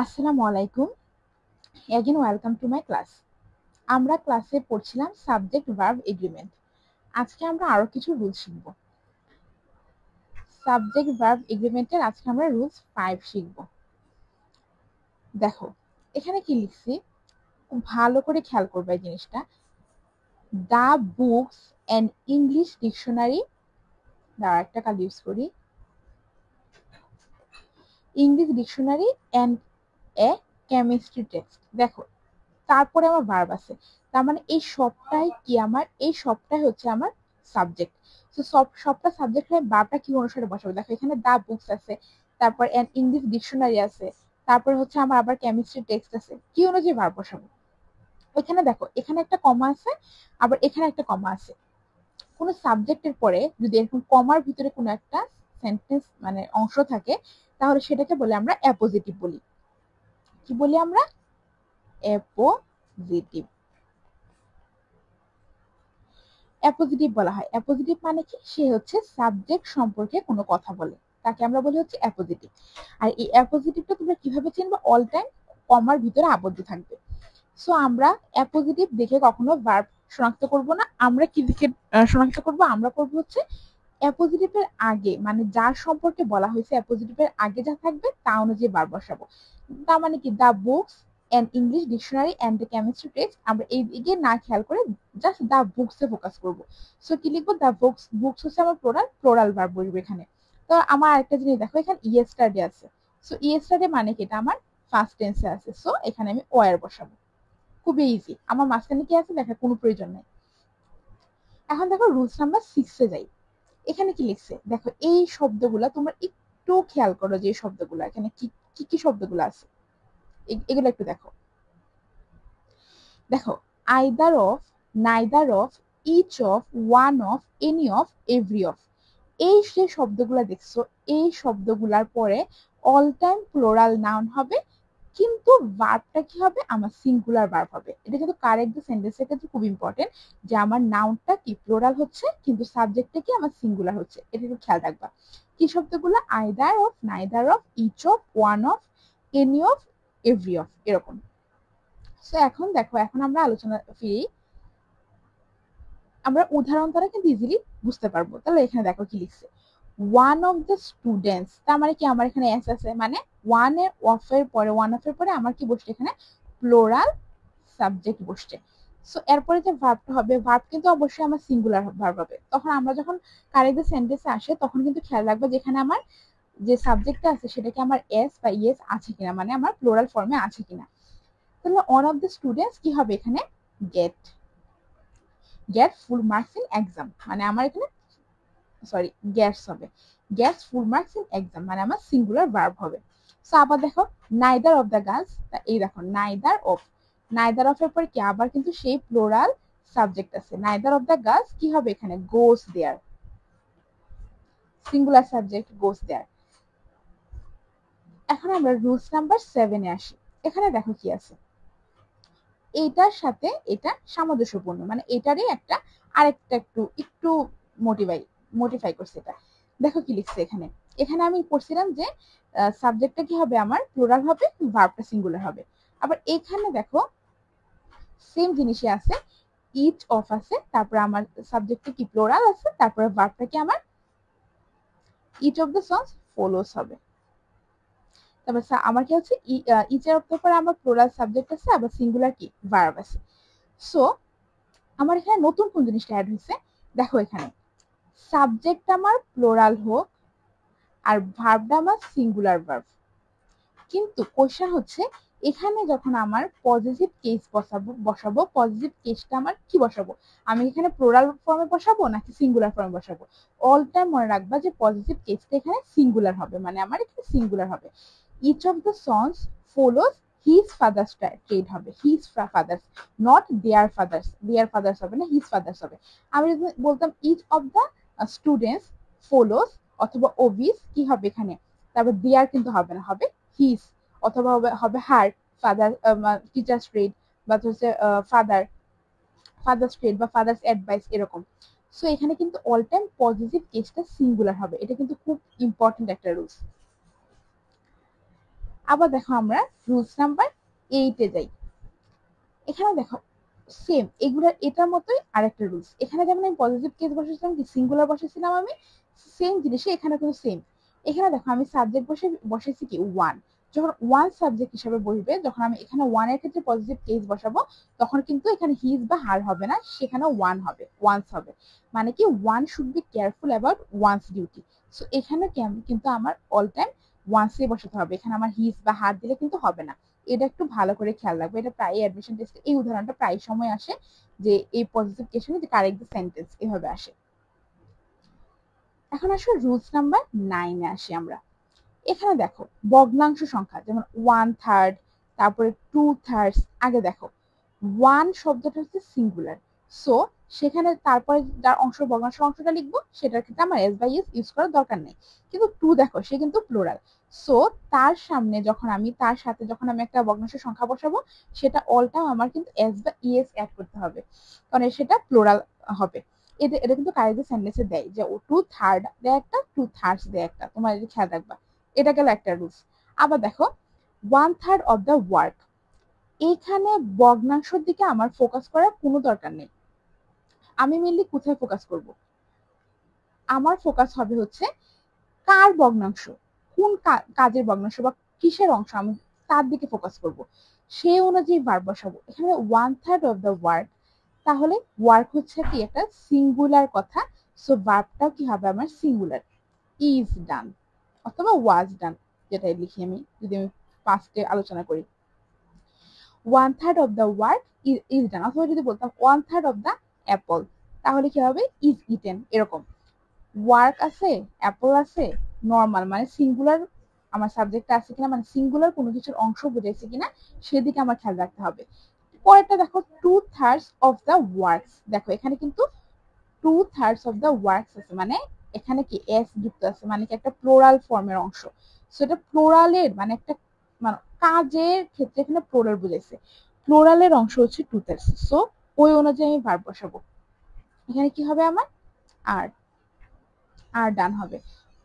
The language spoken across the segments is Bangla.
আসসালামু আলাইকুম। Again welcome to my class. আমরা ক্লাসে পড়ছিলাম সাবজেক্ট ভার্ব এগ্রিমেন্ট। আজকে আমরা আরো কিছু রুল শিখব। সাবজেক্ট ভার্ব এগ্রিমেন্টের আজকে আমরা রুলস 5 শিখব। দেখো এখানে কি লিখছি, খুব ভালো করে খেয়াল করবে এই জিনিসটা। The books and English dictionary, দ্বারা একটা কাল ইউজ করি, English dictionary and a chemistry text. দেখো তারপরে আমার ভার্ব আছে, তার মানে এই সবটাই কি আমার, এই সবটাই হচ্ছে আমার সাবজেক্ট। তো সবটা সাবজেক্ট হয়ে ভার্বটা কি অনুসারে বসাবো, দেখো এখানে দা বুকস আছে, তারপর এন ইংলিশ ডিকশনারি আছে, তারপর হচ্ছে আমার আবার কেমিস্ট্রি টেক্সট আছে, কি অনুযায়ী ভার্ব বসাবো। এখানে দেখো এখানে একটা কমা আছে, আবার এখানে একটা কমা আছে। কোনো সাবজেক্টের পরে যদি এরকম কমার ভিতরে কোনো একটা সেন্টেন্স মানে অংশ থাকে, তাহলে সেটাকে বলে আমরা অ্যাপোজিটিভ বলি। কি বলি আমরা? অ্যাপোজিটিভ। অ্যাপোজিটিভ বলা হয়। অ্যাপোজিটিভ মানে কি? সে হচ্ছে সাবজেক্ট সম্পর্কে কোনো কথা বলে, তাকে আমরা বলি হচ্ছে অ্যাপোজিটিভ। আর এই অ্যাপোজিটিভটা তোমরা কিভাবে চিনবে? অল টাইম কমার ভিতরে আবদ্ধ থাকবে। সো আমরা অ্যাপোজিটিভ দেখে কখনো ভার্ব শনাক্ত করব না। আমরা কি দেখে শনাক্ত করব? আমরা করব হচ্ছে অ্যাপোজিটিভের আগে, মানে যার সম্পর্কে বলা হয়েছে অ্যাপোজিটিভের আগে যা থাকবে তা অনুযায়ী ভার্ব বসাবো। তার মানে কি? The books and English dictionary and the chemistry text, আমরা এই দিকে না খেয়াল করে জাস্ট দা বুকস এ ফোকাস করব। সো কি লিখবো? দা বুকস। বুকস হচ্ছে আমার প্লোরাল ভার্ব বসবে এখানে। তো আমার আরেকটা জিনিস দেখো, এখানে ইয়েস্টারডে আছে। সো ইয়েস্টারডে মানে কি? এটা আমার ফার্স্ট টেন্সে আছে, সো এখানে আমি ওয়ার বসাবো। খুবই ইজি। আমার মাঝখানে কি আছে দেখার কোনো প্রয়োজন নেই। এখন দেখো রুলস নাম্বার 6 এ যাই। এখানে কি লিখছে দেখো, এই শব্দগুলা তোমরা একটু খেয়াল করো, যে শব্দগুলা এখানে কি কি কি শব্দগুলো আছে এগুলো একটু দেখো। দেখো either of, neither of, each of, one of, any of, every of, এই যে শব্দগুলা দেখছো, এই শব্দগুলার পরে অল টাইম প্লোরাল নাউন হবে, কিন্তু ভার্বটা কি হবে? আমার সিঙ্গুলার ভার্ব হবে। এটা কিন্তু কারেক্ট সেন্টেন্সের ক্ষেত্রে খুব ইম্পর্টেন্ট, যে আমার নাউনটা কি প্লোরাল হচ্ছে কিন্তু সাবজেক্টটা কি আমার সিঙ্গুলার হচ্ছে, এটা একটু খেয়াল রাখবা। কি শব্দগুলো? Either of, neither of, each of, one of, any of, every of, এরকম। সো এখন দেখো, এখন আমরা আলোচনা ফিরি। আমরা উদাহরণ দ্বারা কিন্তু ইজিলি বুঝতে পারবো। তাহলে এখানে দেখো কি লিখছে, ওয়ান অফ দ্য স্টুডেন্টস, তার মানে কি? আমার এখানে এস আছে, মানে ওয়ান অফ এর পরে, ওয়ান অফ এর পরে আমার কি বসছে? এখানে প্লোরাল সাবজেক্ট বসছে। সো এরপরে যে ভার্বটা হবে, ভার্ব কিন্তু অবশ্যই আমার সিঙ্গুলার ভার্ব হবে। তখন আমরা যখন কারেক্ট সেন্টেন্সে আসে, তখন কিন্তু খেয়াল রাখবো যেখানে আমার যে সাবজেক্টটা আছে সেটা কি আমার এস বা ইয়েস আছে কিনা, মানে আমার প্লোরাল ফর্মে আছে কিনা। তাহলে ওয়ান অফ দ্য স্টুডেন্টস কি হবে এখানে? Get. Get full marks in exam, মানে আমার এখানে সরি গেটস হবে। Gets full marks in exam মানে আমার সিঙ্গুলার ভার্ব হবে। সো আবার দেখো নাইদার অফ দ্য গার্লস, এই দেখো নাইদার অফ, নাইদার অফ এর পর কি আবার কিন্তু সেই প্লোরাল সাবজেক্ট আছে। নাইদার অফ দ্য গার্লস কি হবে এখানে? গোস দেয়ার, সিঙ্গুলার সাবজেক্ট গোস দেয়ার। এখন আমরা রুলস নাম্বার 7 এ আসি। এখানে দেখো কি আছে, এইটার সাথে এটা সামঞ্জস্যপূর্ণ, মানে এটারই একটা আরেকটা একটু একটু মোটিফাই করছে এটা। দেখো কি লিখছে এখানে। এখানে আমি পড়ছিলাম যে সাবজেক্টটা কি হবে? আমার প্লুরাল হবে, ভার্বটা সিঙ্গুলার হবে। আবার এখানে দেখো সেম জিনিসই আছে, ইচ অফ আছে, তারপরে আমার সাবজেক্টটা কি প্লুরাল আছে, তারপরে ভার্বটা কি আমার each of the sons follows হবে। তারপর আমার কি হচ্ছে, ইচের অফ পরে আমার প্লুরাল সাবজেক্ট আছে, আবার সিঙ্গুলার কি ভার্ব আছে। সো আমার এখানে নতুন কোন জিনিসটা অ্যাড হয়েছে দেখো, এখানে সাবজেক্ট আমার প্লোরাল হোক আর ভার্বটা আমার সিঙ্গুলার ভার্ব, কিন্তু কোশ্চেন হচ্ছে এখানে যখন আমার পজিটিভ কেস বসাবো পজিটিভ কেসটা আমার কি বসাবো? আমি এখানে প্লোরাল ফর্মে বসাবো নাকি সিঙ্গুলার ফর্মে বসাবো? অল টাইম মনে রাখবা যে পজিটিভ কেসটা এখানে সিঙ্গুলার হবে, মানে আমার এখানে সিঙ্গুলার হবে। Each of the sons follows his father's trade হবে, his father's, not their father's, their father's হবে না, হিজ ফাদার্স হবে। আমি যদি বলতাম each of the students follows অথবা ওবিস, কি হবে এখানে? তারপর দেয়ার কিন্তু হবে না, হবে হিজ, অথবা হবে হার ফাদার টিচার্স ট্রেড, বা হচ্ছে ফাদার্স ট্রেড বা ফাদার্স অ্যাডভাইস, এরকম। সো এখানে কিন্তু অল টাইম পজিটিভ কেসটা সিঙ্গুলার হবে, এটা কিন্তু খুব ইম্পর্টেন্ট একটা রুলস। আবার দেখো আমরা রুলস নাম্বার 8 যাই। এখানে দেখো সেম এগুলার এটার মতোই আরেকটা রুলস। এখানে যেমন আমি পজিটিভ কেস বসেছিলাম কি সিঙ্গুলার বসেছিলাম আমি, সেম জিনিসই এখানে কিন্তু সেম। এখানে দেখো আমি সাবজেক্ট বসেছি কি ওয়ান। যখন ওয়ান সাবজেক্ট হিসেবে বসবে, যখন আমি এখানে ওয়ান এর ক্ষেত্রে পজিটিভ কেস বসাবো, তখন কিন্তু এখানে হিজ বা হার হবে না, সেখানে ওয়ান হবে, ওয়ান্স হবে। মানে কি one should be careful about one's duty. So এখানে কিন্তু আমার অল টাইম ওয়ান্সে বসাতে হবে, এখানে আমার হিজ বা হার দিলে কিন্তু হবে না। এটা একটু ভালো করে খেয়াল রাখবে, এটা প্রায় অ্যাডমিশন টেস্টে এই উদাহরণটা প্রায় সময় আসে, যে এই পজিটিভ কেসে যে কারেক্ট দ্য সেন্টেন্স এভাবে আসে। এখন আসো রুলস নাম্বার 9 এ আসি আমরা। এখানে দেখো ভগ্নাংশ সংখ্যা যেমন 1/3, তারপরে 2/3। আগে দেখো ওয়ান শব্দটা হচ্ছে সিঙ্গুলার, সো সেখানে তারপরে যার অংশ ভগ্নাংশ অংশটা লিখবো সেটার ক্ষেত্রে আমার এস বাই এস ইউজ করার দরকার নেই। কিন্তু টু দেখো সে কিন্তু প্লুরাল, সো তার সামনে যখন আমি তার সাথে যখন আমি একটা ভগ্নাংশ সংখ্যা বসাবো, সেটা অলটা আমার কিন্তু এস বা ইএস অ্যাড করতে হবে, কারণ সেটা প্লুরাল হবে। এটা কিন্তু কারেক্ট সেন্টেন্সে দেয় যে 2/3 দেয় একটা, 2/3 দেয় একটা, তোমার এটা খেয়াল রাখবা। এটা গেল একটা রুলস। আবার দেখো 1/3 অফ দ্য ওয়ার্ক, এইখানে ভগ্নাংশের দিকে আমার ফোকাস করার কোনো দরকার নেই। আমি মেনলি কোথায় ফোকাস করব? আমার ফোকাস হবে হচ্ছে কার ভগ্নাংশ, কোন কাজের ভগ্নাংশ বা কিসের অংশ, আমি তার দিকে ফোকাস করব, সেই অনুযায়ী ভার্ব বসাবো। এখানে 1/3 অফ দ্য ওয়ার্ক, তাহলে ওয়ার্ক হচ্ছে কি একটা সিঙ্গুলার কথা, সো ভার্বটাও কি হবে আমার সিঙ্গুলার, ইজ ডান অথবা ওয়াজ ডান, যেটাই লিখি আমি, যদি আমি পাস্টে আলোচনা করি। 1/3 of the work is done, অথবা যদি বলতাম 1/3 অফ দ্য অ্যাপল, তাহলে কি হবে ইজ ইটেন। এরকম ওয়ার্ক আছে, অ্যাপল আছে, নর্মাল মানে সিঙ্গুলার আমার সাবজেক্টটা আছে কিনা, মানে সিঙ্গুলার কোনো কিছুর অংশ বুঝাইছে কিনা সেদিকে আমার খেয়াল রাখতে হবে। পরেরটা দেখো 2/3 অফ দ্য ওয়ার্কস, দেখো এখানে কিন্তু 2/3 অফ দ্য ওয়ার্কস আছে, মানে এখানে কি এস যুক্ত আছে, মানে কি একটা প্লোরাল ফর্মের অংশ। সো এটা প্লোরালের মানে একটা মানে কাজের ক্ষেত্রে এখানে প্লোরাল বুঝাইছে, প্লোরালের অংশ হচ্ছে 2/3, সো ওই অনুযায়ী আমি ভার্ব বসাবো। এখানে কি হবে আমার আর আর ডান হবে,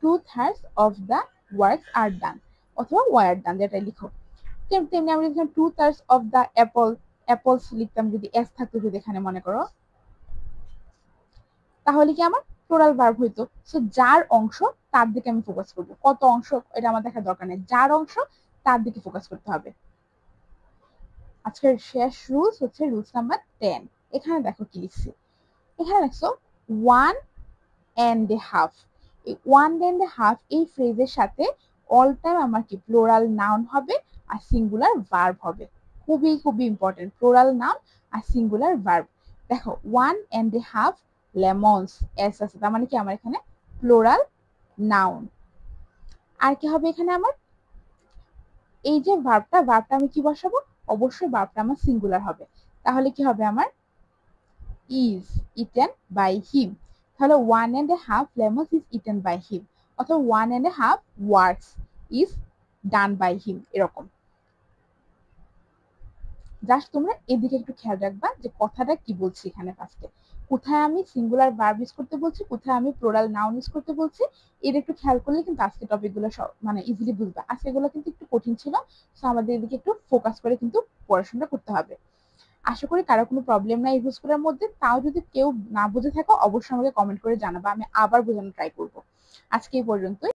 2/3 অফ দ্য ওয়ার্কস আর ডান অথবা ওয়ার ডান, যেটাই লিখো। তেমনি আমরা লিখলাম 2/3 অফ দ্য অ্যাপলস লিখতাম যদি এস থাকতো, যদি এখানে মনে করো, তাহলে কি আমার টোটাল ভার্ব হইতো। সো যার অংশ তার দিকে আমি ফোকাস করব, কত অংশ এটা আমার দেখার দরকার নেই, যার অংশ তার দিকে ফোকাস করতে হবে। আজকের শেষ রুলস হচ্ছে রুলস নাম্বার 10। এখানে দেখো কি লিখছি, এখানে দেখছো 1.5। এই 1.5 এই ফ্রেজের সাথে অল টাইম আমার কি প্লোরাল নাউন হবে আর সিঙ্গুলার ভার্ব হবে। খুবই খুবই ইম্পর্টেন্ট, প্লোরাল নাউন আর সিঙ্গুলার ভার্ব। দেখো 1.5 লেমনস, এস আছে, তার মানে কি আমার এখানে প্লোরাল নাউন। আর কি হবে এখানে আমার এই যে ভার্বটা আমি কি বসাবো, অবশ্যই ভার্বটা আমার সিঙ্গুলার হবে, তাহলে কি হবে আমার is eaten by him, তাহলে 1.5 lemons is eaten by him, অথবা 1.5 works is done by him। এরকম জাস্ট তোমরা এদিকে একটু খেয়াল রাখবা যে কথাটা কি বলছি, এখানে ফার্স্টে কোথায় আমি সিঙ্গুলার ভার্ব ইউজ করতে বলছি, কোথায় আমি প্লুরাল নাউন ইউজ করতে বলছি, এটা একটু খেয়াল করলে কিন্তু আজকে টপিকগুলো মানে ইজিলি বুঝবা। আজকে এগুলো কিন্তু একটু কঠিন ছিল, সো আমাদের এদিকে একটু ফোকাস করে কিন্তু পড়াশোনা করতে হবে। আশা করি কারো কোনো প্রবলেম নাই এই রুলসগুলোর মধ্যে। তাও যদি কেউ না বুঝে থাকো অবশ্যই আমাকে কমেন্ট করে জানাবা, আমি আবার বোঝানোর ট্রাই করবো। আজকে এই পর্যন্তই।